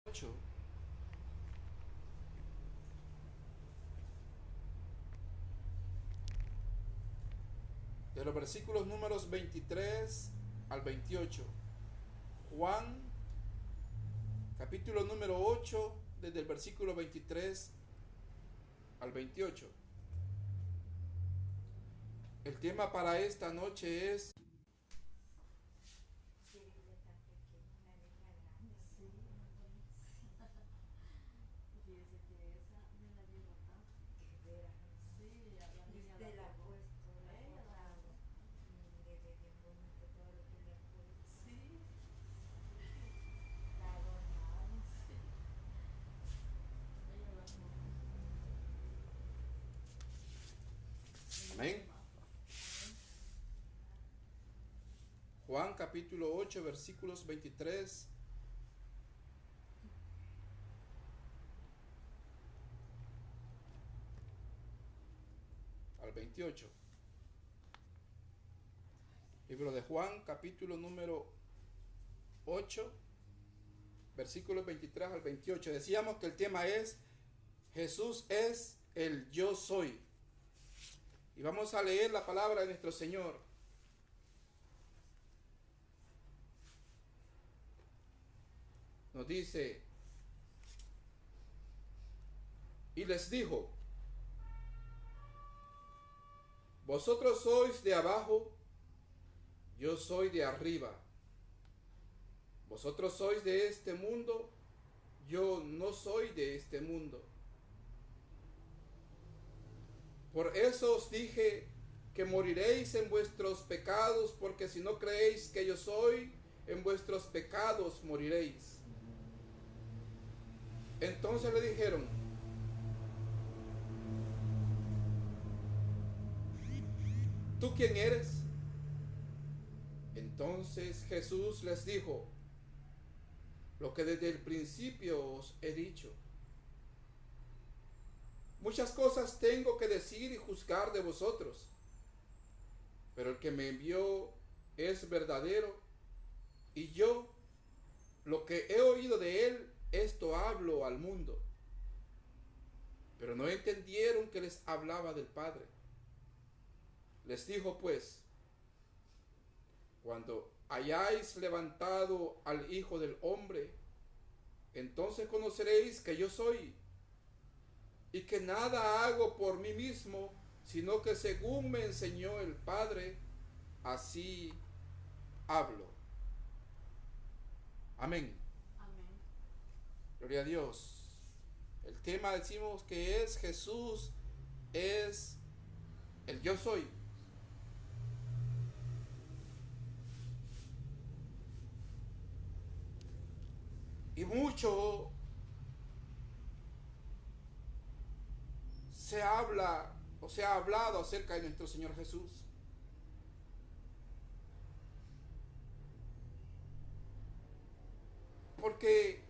8, de los versículos números 23 al 28. Juan, capítulo número 8, desde el versículo 23 al 28. El tema para esta noche es amén. Juan capítulo 8 versículos 23 al 28. Libro de Juan capítulo número 8 versículos 23 al 28. Decíamos que el tema es Jesús es el yo soy. Y vamos a leer la palabra de nuestro Señor. Nos dice, y les dijo, vosotros sois de abajo, yo soy de arriba. Vosotros sois de este mundo, yo no soy de este mundo. Por eso os dije que moriréis en vuestros pecados, porque si no creéis que yo soy, en vuestros pecados moriréis. Entonces le dijeron, ¿tú quién eres? Entonces Jesús les dijo, lo que desde el principio os he dicho. Muchas cosas tengo que decir y juzgar de vosotros, pero el que me envió es verdadero, y yo, lo que he oído de él, esto hablo al mundo. Pero no entendieron que les hablaba del Padre. Les dijo pues, cuando hayáis levantado al Hijo del Hombre, entonces conoceréis que yo soy, y que nada hago por mí mismo, sino que según me enseñó el Padre, así hablo. Amén. Amén. Gloria a Dios. El tema decimos que es Jesús es el yo soy. Y mucho se habla o se ha hablado acerca de nuestro Señor Jesús. Porque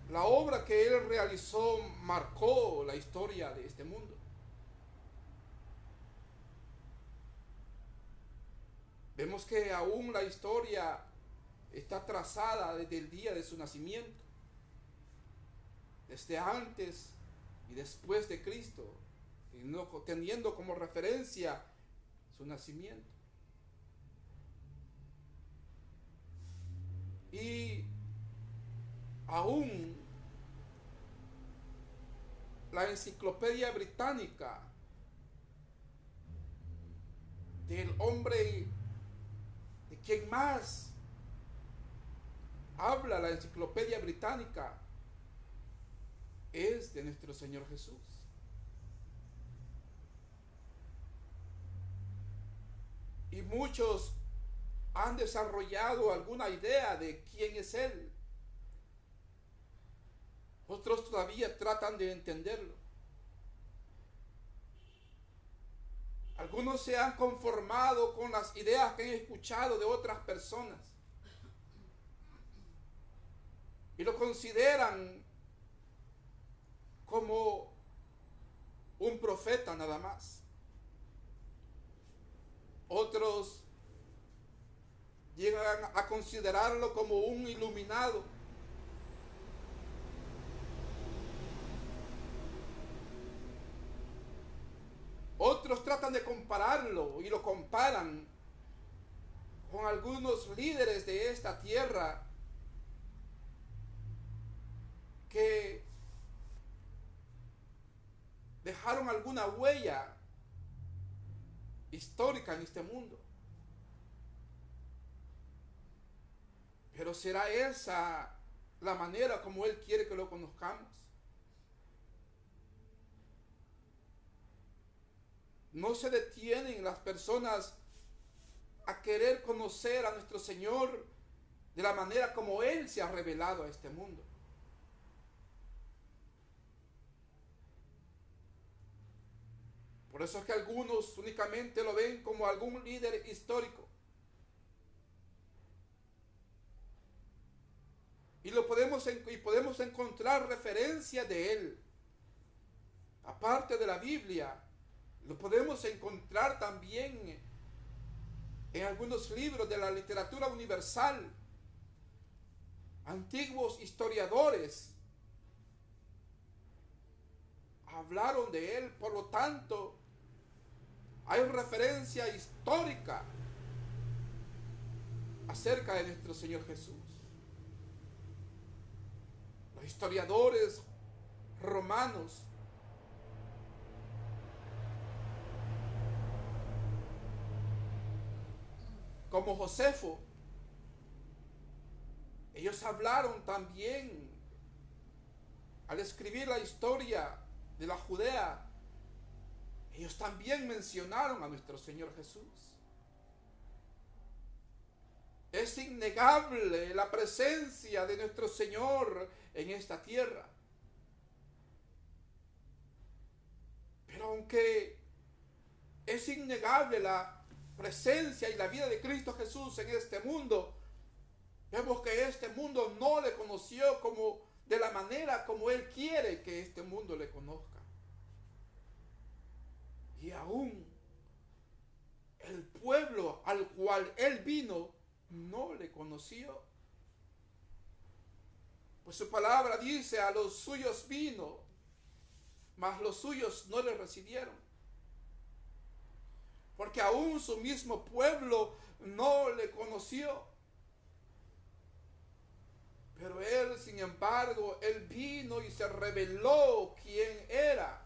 la obra que Él realizó marcó la historia de este mundo. Vemos que aún la historia está trazada desde el día de su nacimiento, desde antes y después de Cristo, teniendo como referencia su nacimiento. Y aún la enciclopedia británica del hombre de quien más habla la enciclopedia británica es de nuestro Señor Jesús. Y muchos han desarrollado alguna idea de quién es Él. Otros todavía tratan de entenderlo. Algunos se han conformado con las ideas que han escuchado de otras personas y lo consideran como un profeta nada más. Otros llegan a considerarlo como un iluminado. Otros tratan de compararlo y lo comparan con algunos líderes de esta tierra que dejaron alguna huella histórica en este mundo. Pero ¿será esa la manera como Él quiere que lo conozcamos? No se detienen las personas a querer conocer a nuestro Señor de la manera como Él se ha revelado a este mundo. Por eso es que algunos únicamente lo ven como algún líder histórico. Y podemos encontrar referencia de Él. Aparte de la Biblia, lo podemos encontrar también en algunos libros de la literatura universal. Antiguos historiadores hablaron de Él, por lo tanto, hay referencia histórica acerca de nuestro Señor Jesús. Los historiadores romanos como Josefo, ellos hablaron también al escribir la historia de la Judea. Ellos también mencionaron a nuestro Señor Jesús. Es innegable la presencia de nuestro Señor en esta tierra. Pero aunque es innegable la presencia y la vida de Cristo Jesús en este mundo, vemos que este mundo no le conoció como de la manera como Él quiere que este mundo le conozca. Y aún el pueblo al cual Él vino no le conoció. Pues su palabra dice: a los suyos vino, mas los suyos no le recibieron. Porque aún su mismo pueblo no le conoció. Pero Él, sin embargo, Él vino y se reveló quién era.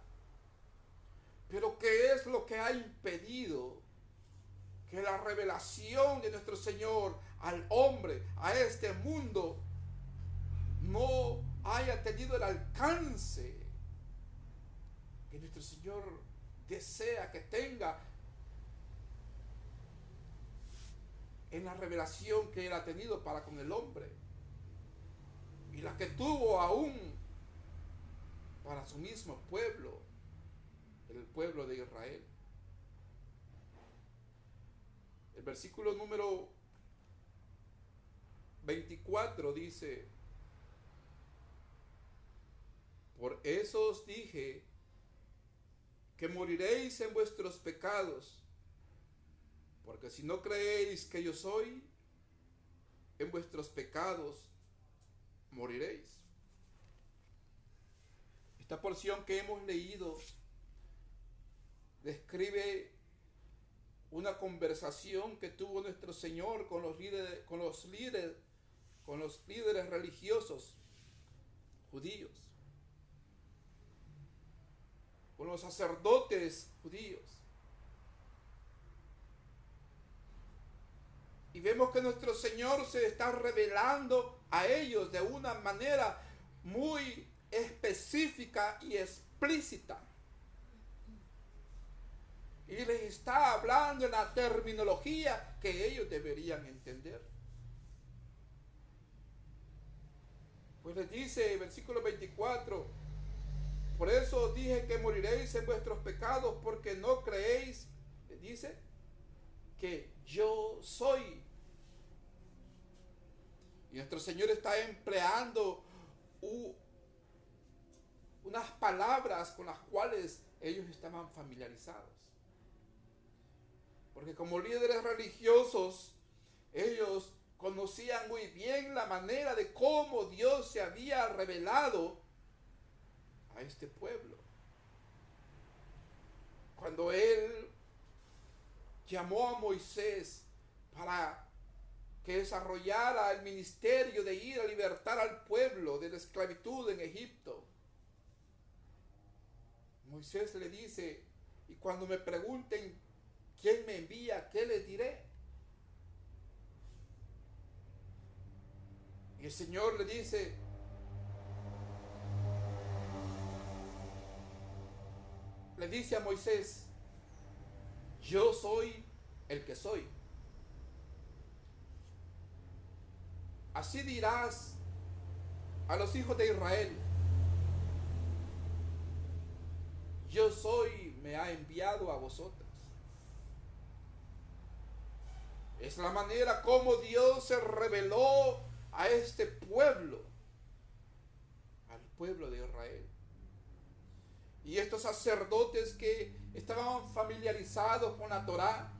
Pero ¿qué es lo que ha impedido que la revelación de nuestro Señor al hombre, a este mundo, no haya tenido el alcance que nuestro Señor desea que tenga en la revelación que Él ha tenido para con el hombre, y la que tuvo aún para su mismo pueblo, el pueblo de Israel? El versículo número 24 dice: por eso os dije que moriréis en vuestros pecados, porque si no creéis que yo soy, en vuestros pecados moriréis. Esta porción que hemos leído describe una conversación que tuvo nuestro Señor con los líderes religiosos judíos, con los sacerdotes judíos. Y vemos que nuestro Señor se está revelando a ellos de una manera muy específica y explícita. Y les está hablando en la terminología que ellos deberían entender. Pues les dice, versículo 24: por eso os dije que moriréis en vuestros pecados, porque no creéis, les dice, que yo soy. Y nuestro Señor está empleando unas palabras con las cuales ellos estaban familiarizados. Porque como líderes religiosos, ellos conocían muy bien la manera de cómo Dios se había revelado a este pueblo. Cuando Él llamó a Moisés para que desarrollara el ministerio de ir a libertar al pueblo de la esclavitud en Egipto, Moisés le dice: y cuando me pregunten quién me envía, ¿qué les diré? Y el Señor le dice: a Moisés, yo soy el que soy. Así dirás a los hijos de Israel: yo soy, me ha enviado a vosotros. Es la manera como Dios se reveló a este pueblo, al pueblo de Israel. Y estos sacerdotes que estaban familiarizados con la Torá,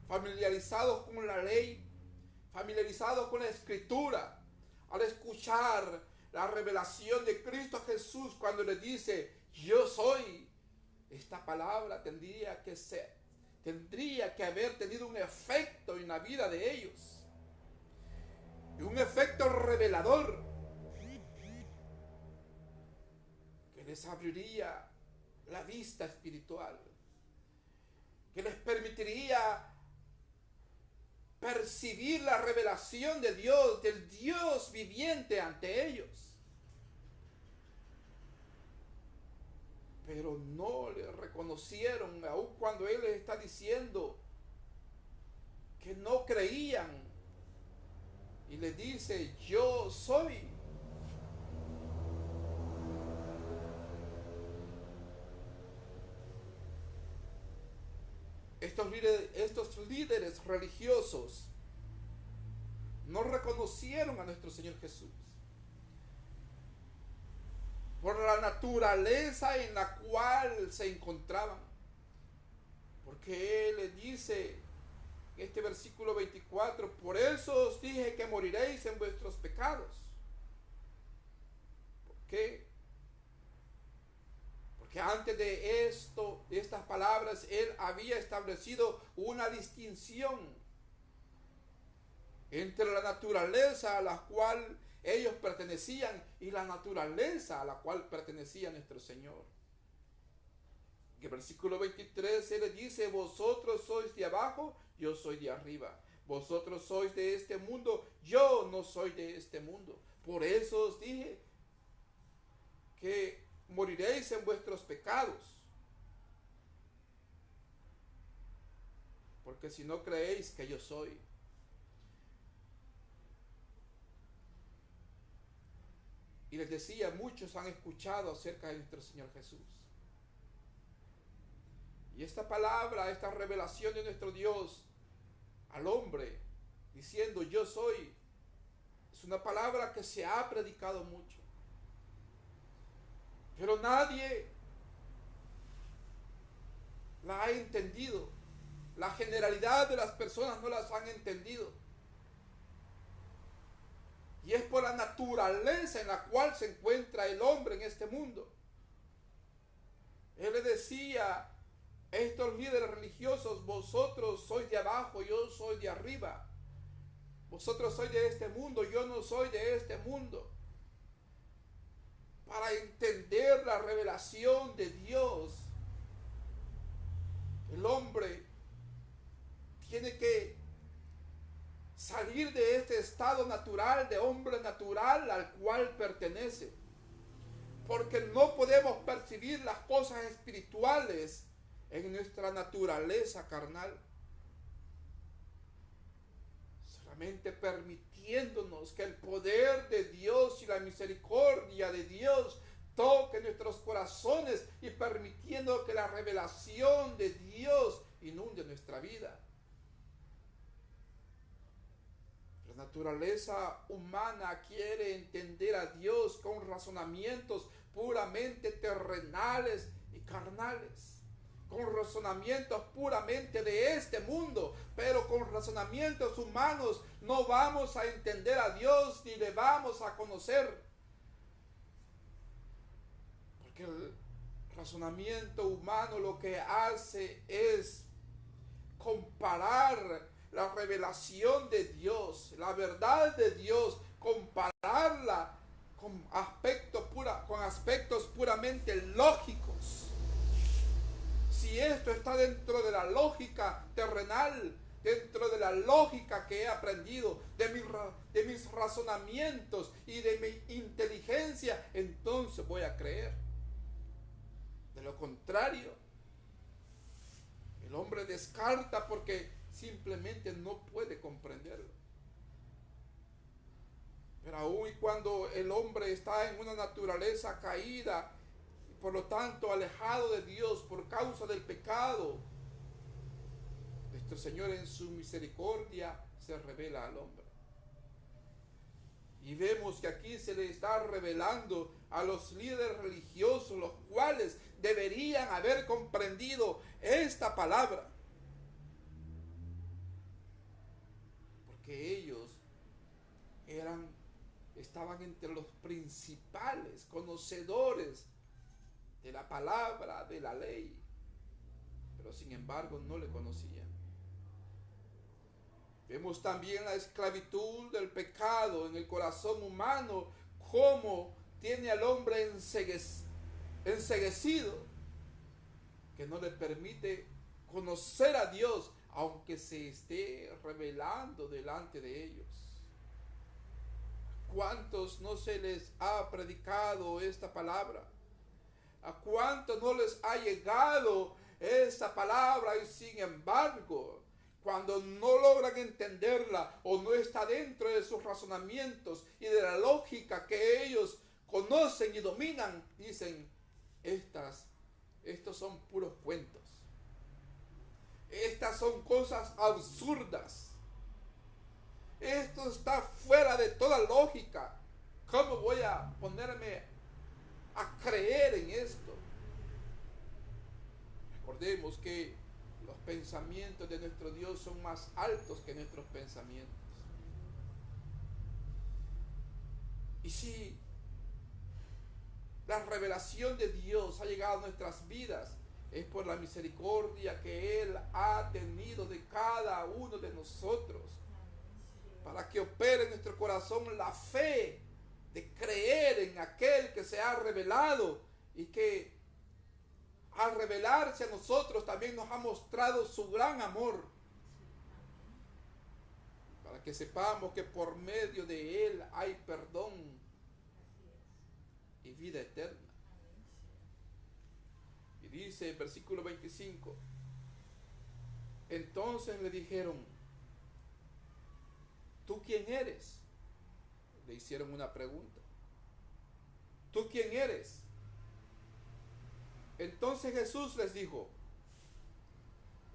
familiarizados con la ley, familiarizados con la escritura, al escuchar la revelación de Cristo Jesús cuando les dice: yo soy, esta palabra tendría que haber tenido un efecto en la vida de ellos, y un efecto revelador que les abriría la vista espiritual, que les permitiría percibir la revelación de Dios, del Dios viviente ante ellos. Pero no le reconocieron, aun cuando Él les está diciendo que no creían. Y les dice: yo soy. Estos líderes religiosos no reconocieron a nuestro Señor Jesús por la naturaleza en la cual se encontraban. Porque Él les dice en este versículo 24: por eso os dije que moriréis en vuestros pecados. ¿Por qué? Porque antes de estas palabras, Él había establecido una distinción entre la naturaleza a la cual ellos pertenecían y la naturaleza a la cual pertenecía nuestro Señor. En el versículo 23 Él les dice: vosotros sois de abajo, yo soy de arriba. Vosotros sois de este mundo, yo no soy de este mundo. Por eso os dije que moriréis en vuestros pecados. Porque si no creéis que yo soy. Y les decía: muchos han escuchado acerca de nuestro Señor Jesús. Y esta palabra, esta revelación de nuestro Dios al hombre, diciendo: yo soy, es una palabra que se ha predicado mucho. Pero nadie la ha entendido. La generalidad de las personas no las han entendido. Y es por la naturaleza en la cual se encuentra el hombre en este mundo. Él le decía a estos líderes religiosos: vosotros sois de abajo, yo soy de arriba. Vosotros sois de este mundo, yo no soy de este mundo. Para entender la revelación de Dios, el hombre tiene que salir de este estado natural, de hombre natural al cual pertenece. Porque no podemos percibir las cosas espirituales en nuestra naturaleza carnal. Solamente permitiéndonos que el poder de Dios y la misericordia de Dios toque nuestros corazones y permitiendo que la revelación de Dios inunde nuestra vida. La naturaleza humana quiere entender a Dios con razonamientos puramente terrenales y carnales. con razonamientos puramente de este mundo, pero con razonamientos humanos no vamos a entender a Dios ni le vamos a conocer. Porque el razonamiento humano lo que hace es comparar la revelación de Dios, la verdad de Dios, compararla con aspectos puramente lógicos. Si esto está dentro de la lógica terrenal, dentro de la lógica que he aprendido, de mis razonamientos y de mi inteligencia, entonces voy a creer. De lo contrario, el hombre descarta porque simplemente no puede comprenderlo. Pero aún y cuando el hombre está en una naturaleza caída, por lo tanto alejado de Dios por causa del pecado, nuestro Señor en su misericordia se revela al hombre. Y vemos que aquí se le está revelando a los líderes religiosos, los cuales deberían haber comprendido esta palabra. Porque ellos estaban entre los principales conocedores de la palabra, de la ley, pero sin embargo no le conocían. Vemos también la esclavitud del pecado en el corazón humano, cómo tiene al hombre enceguecido, que no le permite conocer a Dios, aunque se esté revelando delante de ellos. ¿Cuántos no se les ha predicado esta palabra? ¿A cuántos no les ha llegado esta palabra y sin embargo, cuando no logran entenderla o no está dentro de sus razonamientos y de la lógica que ellos conocen y dominan, dicen, estos son puros cuentos. Estas son cosas absurdas. Esto está fuera de toda lógica. ¿Cómo voy a ponerme a creer en esto? Recordemos que los pensamientos de nuestro Dios son más altos que nuestros pensamientos. Y si la revelación de Dios ha llegado a nuestras vidas, es por la misericordia que Él ha tenido de cada uno de nosotros, para que opere en nuestro corazón la fe de creer en aquel que se ha revelado y que al revelarse a nosotros también nos ha mostrado su gran amor, para que sepamos que por medio de Él hay perdón y vida eterna. Y dice el versículo 25, entonces le dijeron, ¿tú quién eres? Le hicieron una pregunta. ¿Tú quién eres? Entonces Jesús les dijo,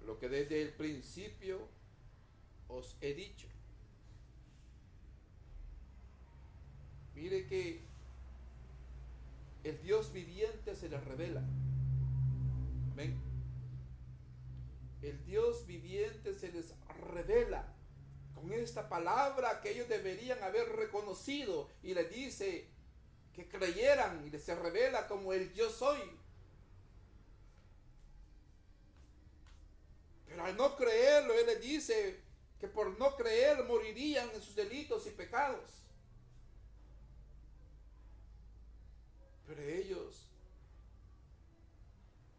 lo que desde el principio os he dicho. Mire que el Dios viviente se les revela. Amén. El Dios viviente se les revela con esta palabra que ellos deberían haber reconocido, y les dice que creyeran, y se revela como el yo soy. Pero al no creerlo, Él les dice que por no creer morirían en sus delitos y pecados. Pero ellos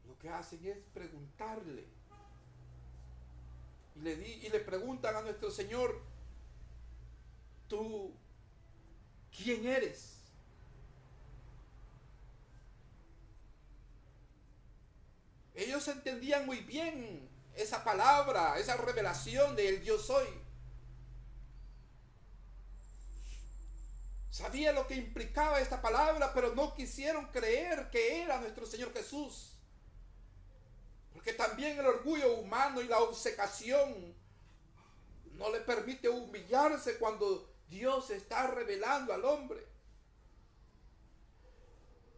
lo que hacen es preguntarle. Y le preguntan a nuestro Señor, ¿tú quién eres? Ellos entendían muy bien esa palabra, esa revelación del yo soy. Sabía lo que implicaba esta palabra, pero no quisieron creer que era nuestro Señor Jesús. Porque también el orgullo humano y la obcecación no le permite humillarse cuando Dios está revelando al hombre.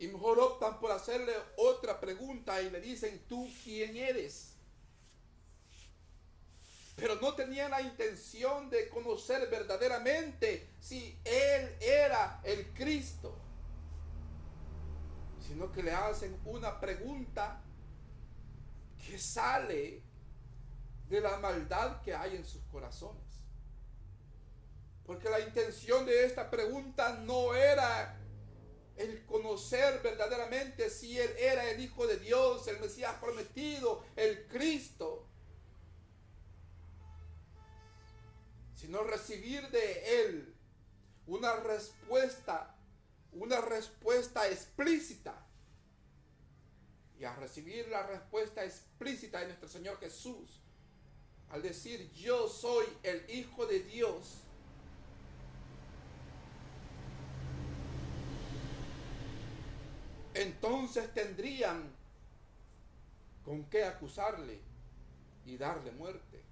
Y mejor optan por hacerle otra pregunta y le dicen, ¿tú quién eres? Pero no tenían la intención de conocer verdaderamente si Él era el Cristo, sino que le hacen una pregunta que sale de la maldad que hay en sus corazones. Porque la intención de esta pregunta no era el conocer verdaderamente si Él era el Hijo de Dios, el Mesías prometido, el Cristo, sino recibir de Él una respuesta explícita. Y al recibir la respuesta explícita de nuestro Señor Jesús, al decir yo soy el Hijo de Dios, entonces tendrían con qué acusarle y darle muerte.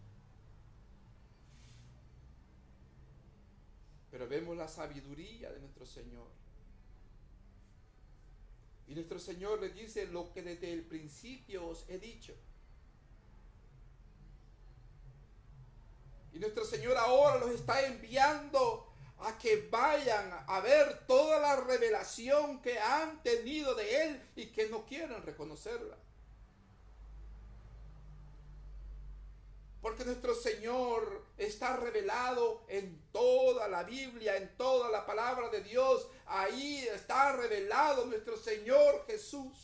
Pero vemos la sabiduría de nuestro Señor. Y nuestro Señor le dice lo que desde el principio os he dicho. Y nuestro Señor ahora los está enviando a que vayan a ver toda la revelación que han tenido de Él y que no quieren reconocerla. Porque nuestro Señor está revelado en toda la Biblia, en toda la palabra de Dios. Ahí está revelado nuestro Señor Jesús.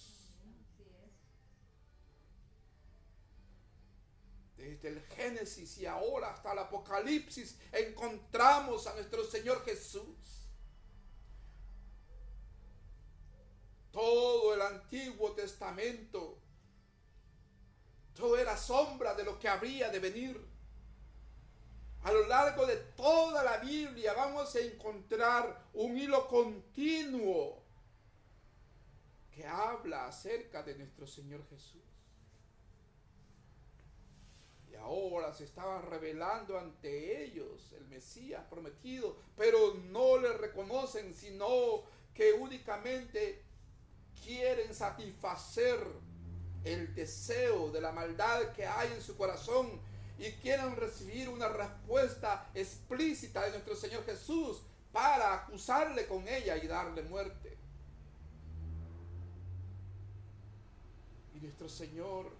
Desde el Génesis y ahora hasta el Apocalipsis encontramos a nuestro Señor Jesús. Todo el Antiguo Testamento, todo era sombra de lo que habría de venir. A lo largo de toda la Biblia vamos a encontrar un hilo continuo que habla acerca de nuestro Señor Jesús. Y ahora se estaba revelando ante ellos el Mesías prometido, pero no le reconocen, sino que únicamente quieren satisfacer el deseo de la maldad que hay en su corazón y quieren recibir una respuesta explícita de nuestro Señor Jesús para acusarle con ella y darle muerte. Y nuestro Señor,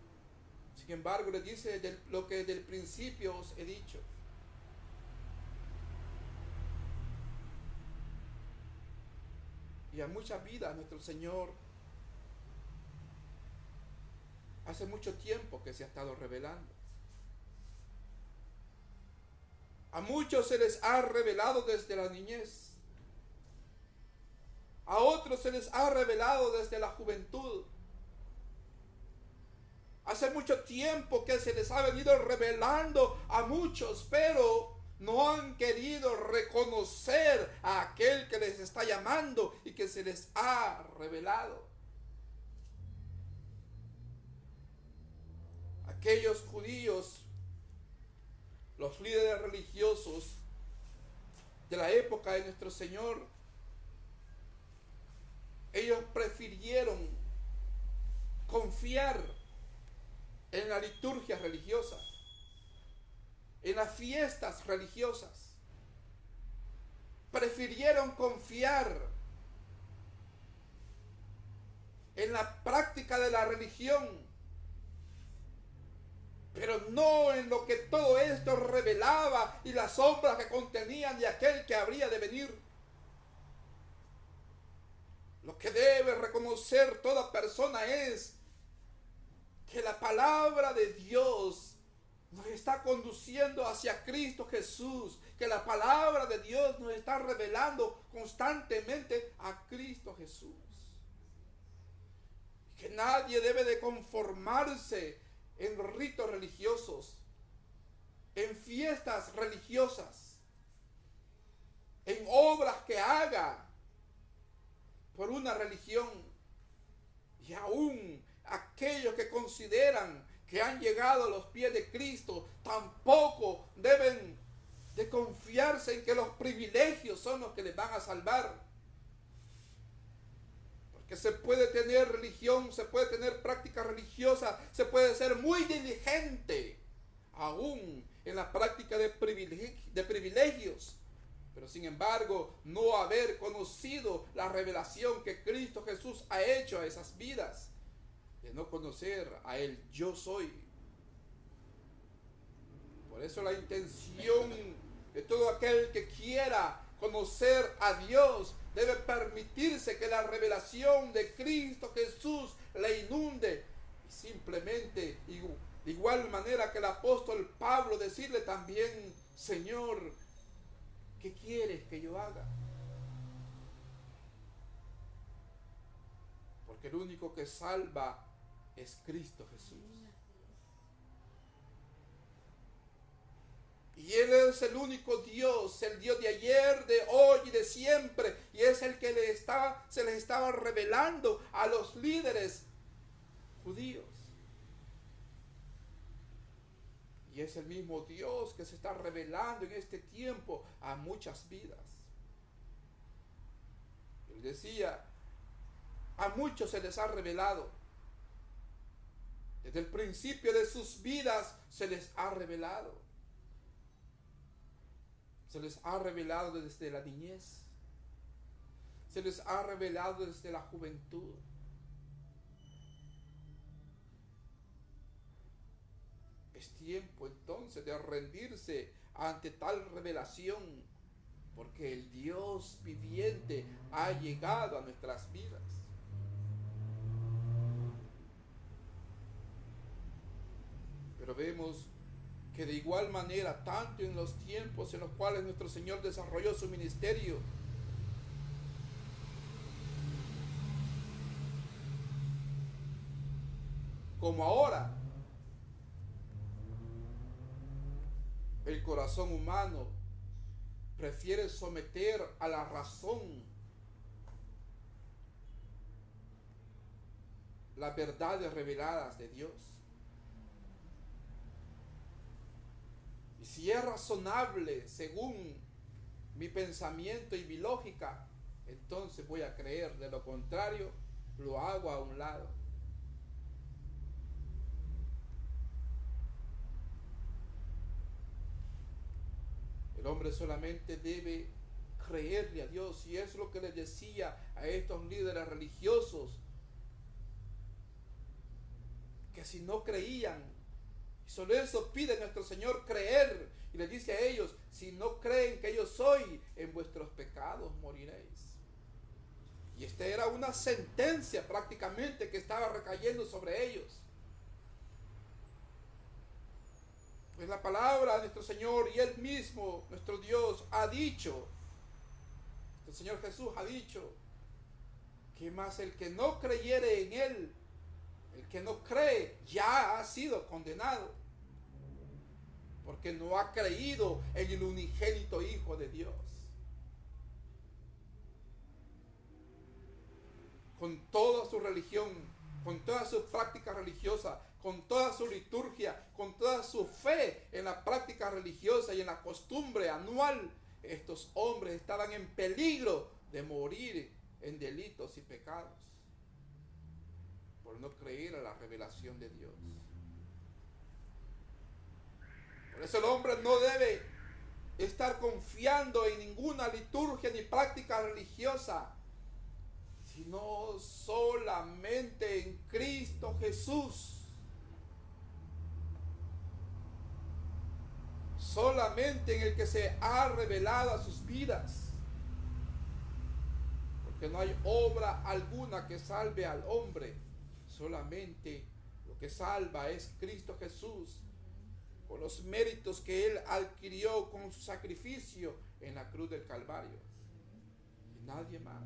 sin embargo, le dice lo que desde el principio os he dicho. Y a muchas vidas nuestro Señor hace mucho tiempo que se ha estado revelando. A muchos se les ha revelado desde la niñez. A otros se les ha revelado desde la juventud. Hace mucho tiempo que se les ha venido revelando a muchos, pero no han querido reconocer a aquel que les está llamando y que se les ha revelado. Aquellos judíos, los líderes religiosos de la época de nuestro Señor, ellos prefirieron confiar en la liturgia religiosa, en las fiestas religiosas. Prefirieron confiar en la práctica de la religión, pero no en lo que todo esto revelaba y las sombras que contenían de aquel que habría de venir. Lo que debe reconocer toda persona es que la palabra de Dios nos está conduciendo hacia Cristo Jesús, que la palabra de Dios nos está revelando constantemente a Cristo Jesús. Que nadie debe de conformarse en ritos religiosos, en fiestas religiosas, en obras que haga por una religión. Y aún aquellos que consideran que han llegado a los pies de Cristo tampoco deben de confiarse en que los privilegios son los que les van a salvar. que se puede tener religión, se puede tener práctica religiosa, se puede ser muy diligente, aún en la práctica de privilegios, pero sin embargo no haber conocido la revelación que Cristo Jesús ha hecho a esas vidas, de no conocer a el yo soy. Por eso la intención de todo aquel que quiera conocer a Dios debe permitirse que la revelación de Cristo Jesús le inunde, y simplemente de igual manera que el apóstol Pablo decirle también: Señor, ¿qué quieres que yo haga? Porque el único que salva es Cristo Jesús. Y Él es el único Dios, el Dios de ayer, de hoy y de siempre. Y es el que se les estaba revelando a los líderes judíos. Y es el mismo Dios que se está revelando en este tiempo a muchas vidas. Él decía: a muchos se les ha revelado. Desde el principio de sus vidas se les ha revelado. Se les ha revelado desde la niñez. Se les ha revelado desde la juventud. Es tiempo entonces de rendirse ante tal revelación, porque el Dios viviente ha llegado a nuestras vidas. Pero vemos que de igual manera, tanto en los tiempos en los cuales nuestro Señor desarrolló su ministerio, como ahora, el corazón humano prefiere someter a la razón las verdades reveladas de Dios. Y si es razonable según mi pensamiento y mi lógica, entonces voy a creer. De lo contrario, lo hago a un lado. El hombre solamente debe creerle a Dios, y es lo que les decía a estos líderes religiosos, que si no creían, y solo eso pide nuestro Señor, creer, y les dice a ellos: si no creen que yo soy, en vuestros pecados moriréis. Y esta era una sentencia prácticamente que estaba recayendo sobre ellos. Pues la palabra de nuestro Señor y Él mismo, nuestro Dios, ha dicho, el Señor Jesús ha dicho, que más el que no creyere en Él, el que no cree, ya ha sido condenado, porque no ha creído en el unigénito Hijo de Dios. Con toda su religión, con toda su práctica religiosa, con toda su liturgia, con toda su fe en la práctica religiosa y en la costumbre anual, estos hombres estaban en peligro de morir en delitos y pecados por no creer a la revelación de Dios. Por eso el hombre no debe estar confiando en ninguna liturgia ni práctica religiosa, sino solamente en Cristo Jesús. Solamente en el que se ha revelado a sus vidas. Porque no hay obra alguna que salve al hombre. Solamente lo que salva es Cristo Jesús, con los méritos que Él adquirió con su sacrificio en la cruz del Calvario. Y nadie más.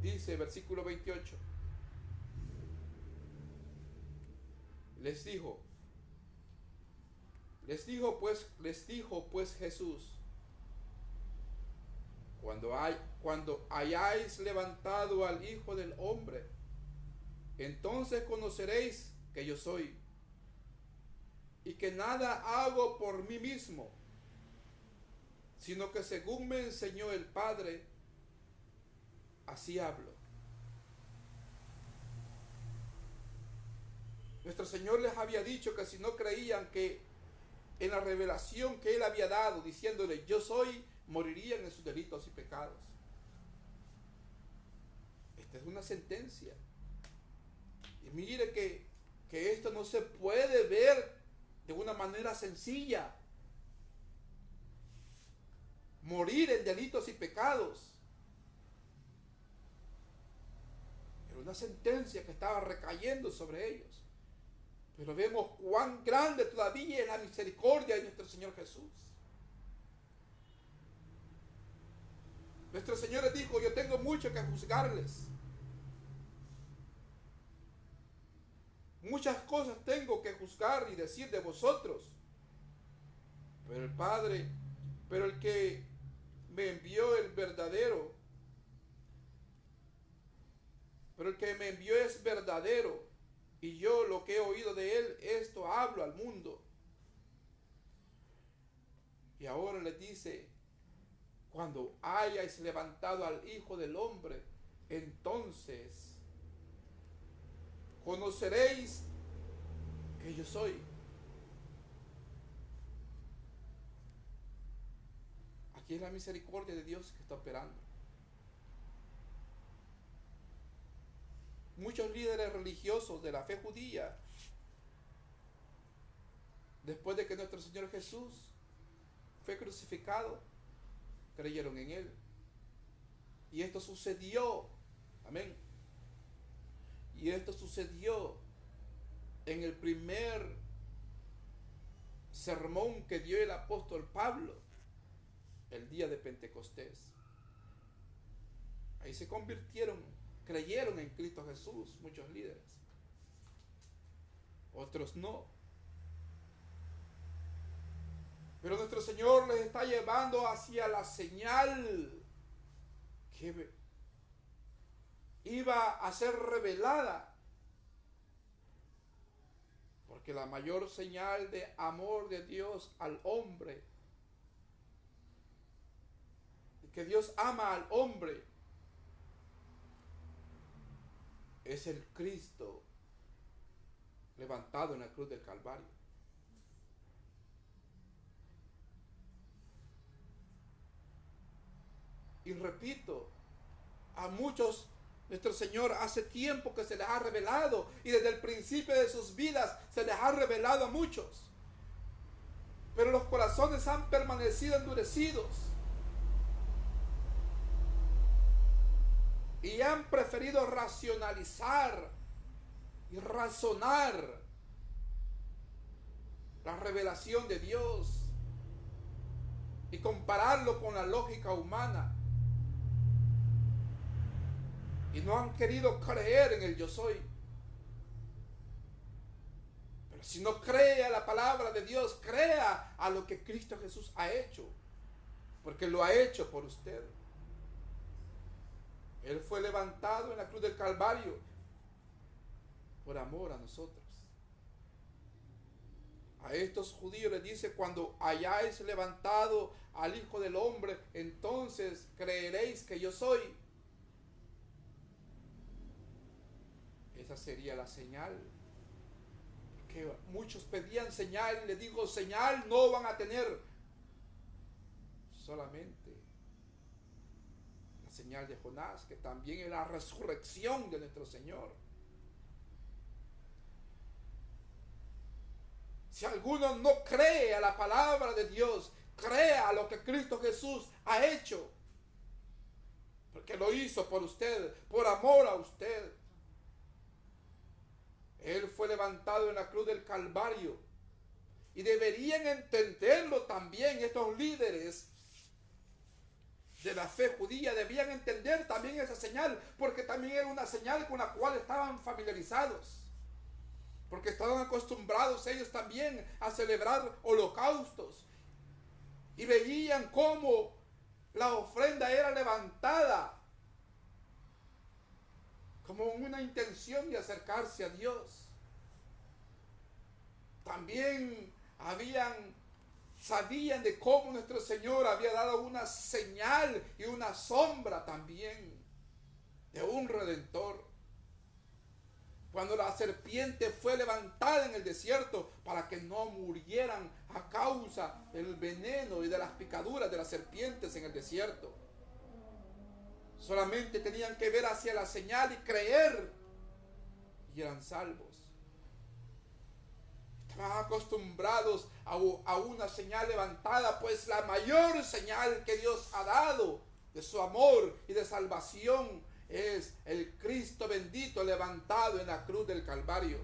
Dice versículo 28. Les dijo pues Jesús: cuando hayáis levantado al Hijo del Hombre, entonces conoceréis que yo soy, y que nada hago por mí mismo, sino que según me enseñó el Padre, así hablo. Nuestro Señor les había dicho que si no creían que en la revelación que Él había dado, diciéndole yo soy, morirían en sus delitos y pecados. Esta es una sentencia. Y mire que esto no se puede ver de una manera sencilla. Morir en delitos y pecados. Era una sentencia que estaba recayendo sobre ellos. Pero vemos cuán grande todavía es la misericordia de nuestro Señor Jesús. Nuestro Señor les dijo, yo tengo mucho que juzgarles. Muchas cosas tengo que juzgar y decir de vosotros. Pero el Padre, pero el que me envió el verdadero, pero el que me envió es verdadero, y yo lo que he oído de él, esto hablo al mundo. Y ahora les dice, cuando hayáis levantado al Hijo del Hombre, entonces conoceréis que yo soy. Aquí es la misericordia de Dios que está operando. Muchos líderes religiosos de la fe judía, después de que nuestro Señor Jesús fue crucificado, creyeron en Él. Y esto sucedió, amén. Y esto sucedió en el primer sermón que dio el apóstol Pablo, el día de Pentecostés. Ahí se convirtieron, creyeron en Cristo Jesús muchos líderes. Otros no. Pero nuestro Señor les está llevando hacia la señal que iba a ser revelada. Porque la mayor señal de amor de Dios al hombre, que Dios ama al hombre, es el Cristo levantado en la cruz del Calvario. Y repito, a muchos nuestro Señor hace tiempo que se les ha revelado, y desde el principio de sus vidas se les ha revelado a muchos. Pero los corazones han permanecido endurecidos y han preferido racionalizar y razonar la revelación de Dios y compararlo con la lógica humana. Y no han querido creer en el yo soy. Pero si no cree a la palabra de Dios, crea a lo que Cristo Jesús ha hecho. Porque lo ha hecho por usted. Él fue levantado en la cruz del Calvario por amor a nosotros. A estos judíos les dice, cuando hayáis levantado al Hijo del Hombre, entonces creeréis que yo soy. Esa sería la señal. Que muchos pedían señal, y les digo, señal no van a tener. Solamente la señal de Jonás, que también es la resurrección de nuestro Señor. Si alguno no cree a la palabra de Dios, crea a lo que Cristo Jesús ha hecho. Porque lo hizo por usted, por amor a usted. Él fue levantado en la cruz del Calvario. Y deberían entenderlo también estos líderes de la fe judía. Debían entender también esa señal, porque también era una señal con la cual estaban familiarizados. Porque estaban acostumbrados ellos también a celebrar holocaustos. Y veían cómo la ofrenda era levantada como una intención de acercarse a Dios. También sabían de cómo nuestro Señor había dado una señal y una sombra también de un redentor. Cuando la serpiente fue levantada en el desierto para que no murieran a causa del veneno y de las picaduras de las serpientes en el desierto. Solamente tenían que ver hacia la señal y creer, y eran salvos. Estaban acostumbrados a una señal levantada, pues la mayor señal que Dios ha dado de su amor y de salvación es el Cristo bendito levantado en la cruz del Calvario.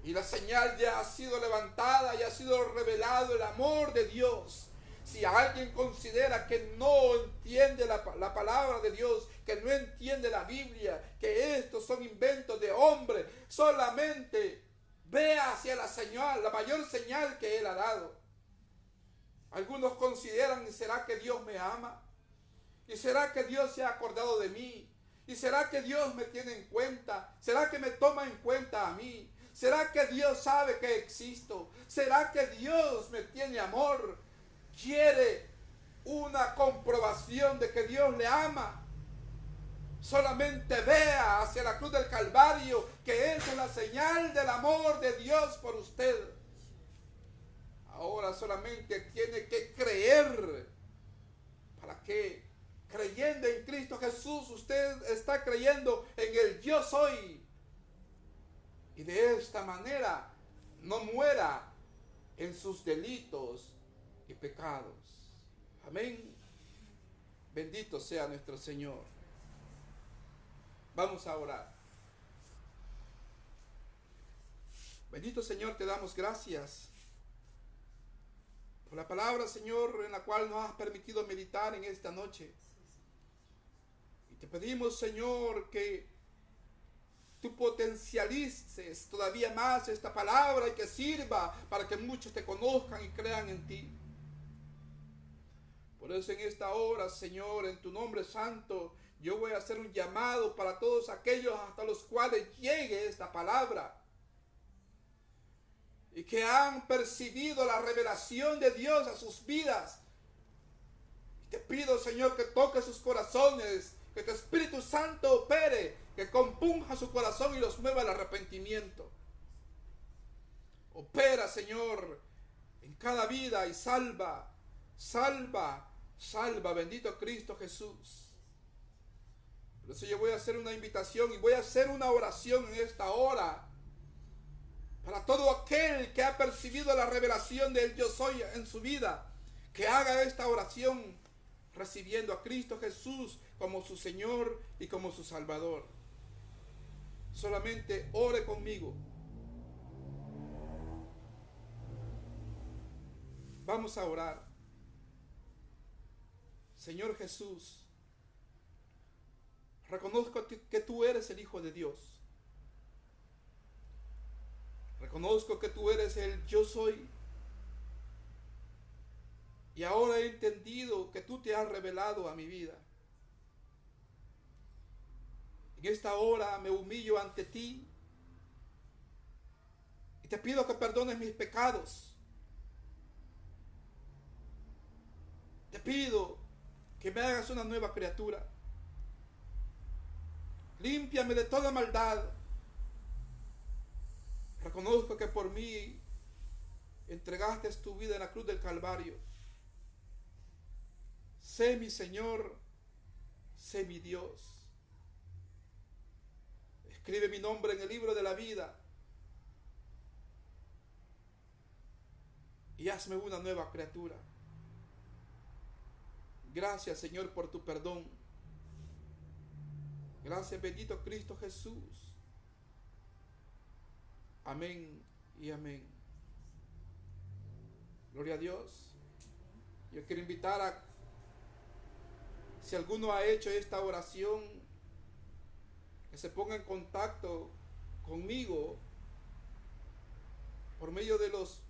Y la señal ya ha sido levantada, ya ha sido revelado el amor de Dios. Si alguien considera que no entiende la palabra de Dios, que no entiende la Biblia, que estos son inventos de hombre, solamente ve hacia la señal, la mayor señal que Él ha dado. Algunos consideran, ¿y será que Dios me ama? ¿Y será que Dios se ha acordado de mí? ¿Y será que Dios me tiene en cuenta? ¿Será que me toma en cuenta a mí? ¿Será que Dios sabe que existo? ¿Será que Dios me tiene amor? ¿Quiere una comprobación de que Dios le ama? Solamente vea hacia la cruz del Calvario, que es la señal del amor de Dios por usted. Ahora solamente tiene que creer. ¿Para qué? Creyendo en Cristo Jesús, usted está creyendo en el yo soy. Y de esta manera no muera en sus delitos y pecados. Amén. Bendito sea nuestro Señor. Vamos a orar. Bendito Señor, te damos gracias por la palabra, Señor, en la cual nos has permitido meditar en esta noche. Y te pedimos, Señor, que tú potencialices todavía más esta palabra y que sirva para que muchos te conozcan y crean en ti. Por eso en esta hora, Señor, en tu nombre santo, yo voy a hacer un llamado para todos aquellos hasta los cuales llegue esta palabra y que han percibido la revelación de Dios a sus vidas. Y te pido, Señor, que toque sus corazones, que tu Espíritu Santo opere, que compunja su corazón y los mueva al arrepentimiento. Opera, Señor, en cada vida y salva, salva, salva, bendito Cristo Jesús. Por eso yo voy a hacer una invitación y voy a hacer una oración en esta hora para todo aquel que ha percibido la revelación del yo soy en su vida, que haga esta oración recibiendo a Cristo Jesús como su Señor y como su Salvador. Solamente ore conmigo. Vamos a orar. Señor Jesús, reconozco que tú eres el Hijo de Dios. Reconozco que tú eres el yo soy. Y ahora he entendido que tú te has revelado a mi vida. En esta hora me humillo ante ti y te pido que perdones mis pecados. Te pido que me hagas una nueva criatura. Límpiame de toda maldad. Reconozco que por mí entregaste tu vida en la cruz del Calvario. Sé mi Señor, sé mi Dios. Escribe mi nombre en el libro de la vida y hazme una nueva criatura. Gracias, Señor, por tu perdón. Gracias, bendito Cristo Jesús. Amén y amén. Gloria a Dios. Yo quiero invitar a, si alguno ha hecho esta oración, que se ponga en contacto conmigo por medio de los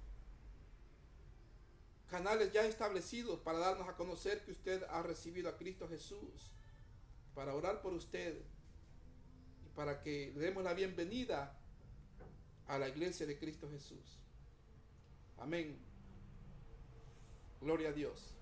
canales ya establecidos para darnos a conocer que usted ha recibido a Cristo Jesús, para orar por usted y para que le demos la bienvenida a la iglesia de Cristo Jesús. Amén. Gloria a Dios.